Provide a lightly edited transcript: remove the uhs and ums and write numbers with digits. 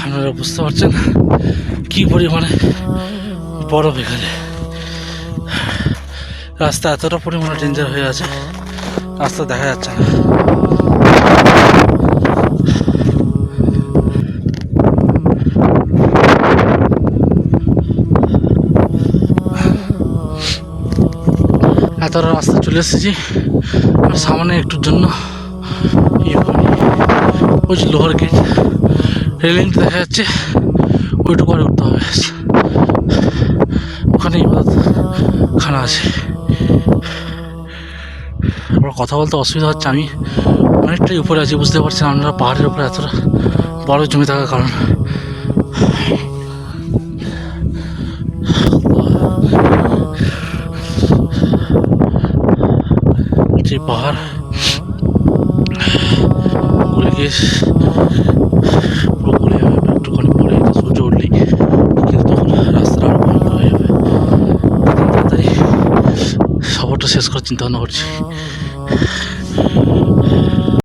আপনারা বুঝতে পারছেন কি পরিমাণে বরফ এখানে। রাস্তা এতটা পরিমাণে ডেঞ্জার হয়ে আছে, রাস্তা দেখা যাচ্ছে না। এতটা রাস্তা চলে এসেছি, আর সামনে একটুর জন্য ওই যে লোহার গেট রেলিং দেখা যাচ্ছে, ওইটুকু আর উঠতে হবে। ওখানে খানা আছে। আবার কথা বলতে অসুবিধা হচ্ছে, আমি অনেকটাই উপরে আছি, বুঝতে পারছেন আপনারা পাহাড়ের উপরে এতটা বড় জমি থাকার কারণ। যে পাহাড় গলে গিয়ে পুরো গলে যাবে একটুখানি পরে, সূর্য উঠলেই, কিন্তু তখন রাস্তাটা আরো ভয়ঙ্কর হয়ে যাবে। তাড়াতাড়ি সফরটা শেষ করার চিন্তা ভাবনা করছি।